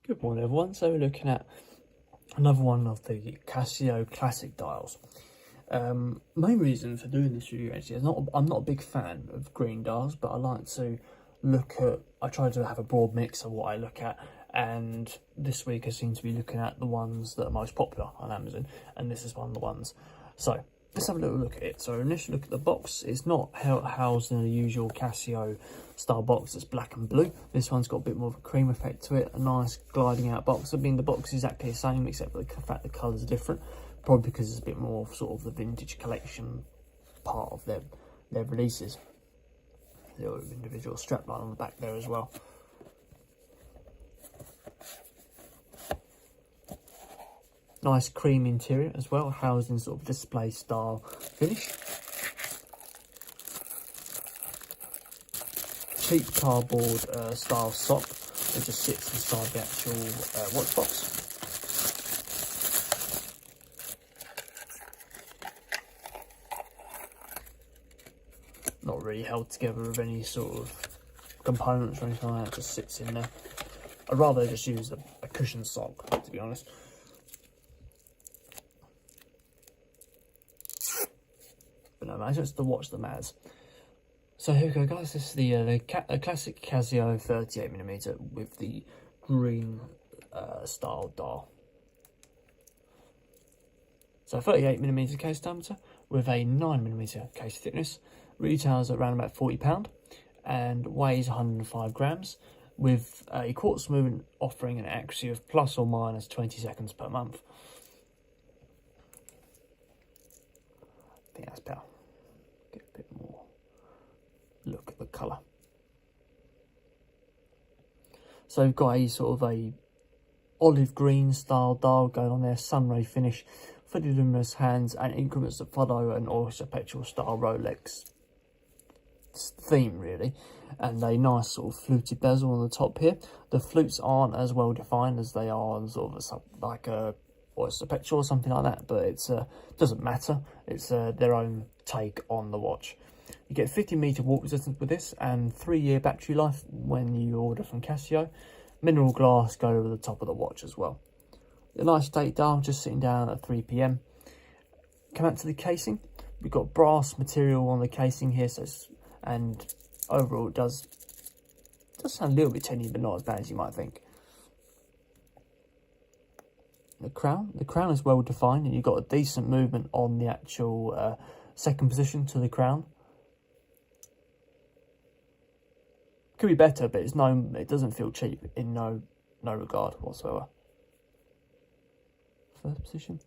Good morning everyone, so we're looking at another one of the Casio Classic dials. Main reason for doing this review actually is I'm not a big fan of green dials, but I like to I try to have a broad mix of what I look at, and this week I seem to be looking at the ones that are most popular on Amazon, and this is one of the ones. So let's have a little look at it. So initial look at the box. It's not housed in the usual Casio style box. It's black and blue. This one's got a bit more of a cream effect to it. A nice gliding out box. I mean, the box is exactly the same except for the fact the colours are different. Probably because it's a bit more sort of the vintage collection part of their releases. The individual strapline on the back there as well. Nice cream interior as well, housed in sort of display style finish. Cheap cardboard style sock that just sits inside the actual watch box. Not really held together with any sort of components or anything like that, just sits in there. I'd rather just use a cushion sock, to be honest. But no, it's just the watch that matters. So here we go, guys. This is the classic Casio 38mm with the green style dial. So 38mm case diameter with a 9mm case thickness. Retails at around about £40 and weighs 105 grams, with a quartz movement offering an accuracy of plus or minus 20 seconds per month. I think that's better. Get a bit more look at the colour. So we've got a sort of a olive green style dial going on there, sunray finish, fully luminous hands and increments that follow an oyster petrol style Rolex theme really, and a nice sort of fluted bezel on the top here. The flutes aren't as well defined as they are on sort of like a oyster petrol or something like that, but it's doesn't matter. It's their own take on the watch. You get 50-meter walk resistance with this and 3-year battery life when you order from Casio. Mineral glass go over the top of the watch as well. A nice date dial just sitting down at 3 PM. Come out to the casing. We've got brass material on the casing here, so and overall it does sound a little bit tinny, but not as bad as you might think. The crown is well defined, and you've got a decent movement on the actual second position to the crown. Could be better, but it doesn't feel cheap in no regard whatsoever. First position.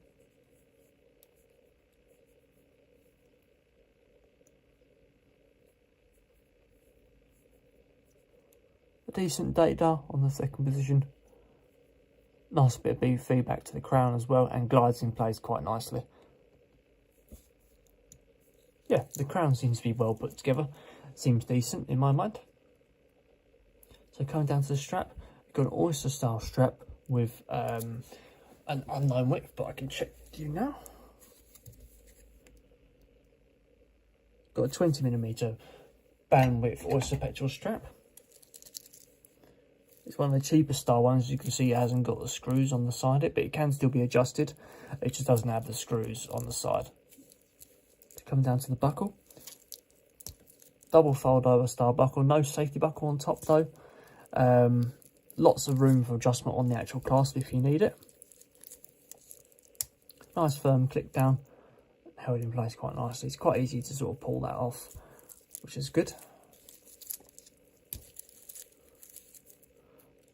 A decent date dial on the second position. Nice bit of feedback to the crown as well, and glides in place quite nicely. Yeah, the crown seems to be well put together. Seems decent in my mind. So coming down to the strap, you've got an oyster style strap with an unknown width, but I can check for you now. Got a 20mm band width oyster petrol strap. It's one of the cheaper style ones. As you can see, it hasn't got the screws on the side, but it can still be adjusted. It just doesn't have the screws on the side. To come down to the buckle, double fold over style buckle, no safety buckle on top though. Lots of room for adjustment on the actual clasp if you need it. Nice firm click down, held in place quite nicely. It's quite easy to sort of pull that off, which is good.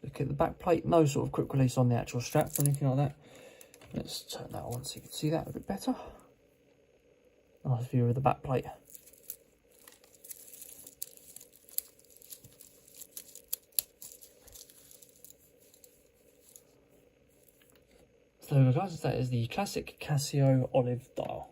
Look at the back plate, no sort of quick release on the actual strap or anything like that. Let's turn that on so you can see that a bit better. Nice view of the back plate. So guys, that is the classic Casio olive dial.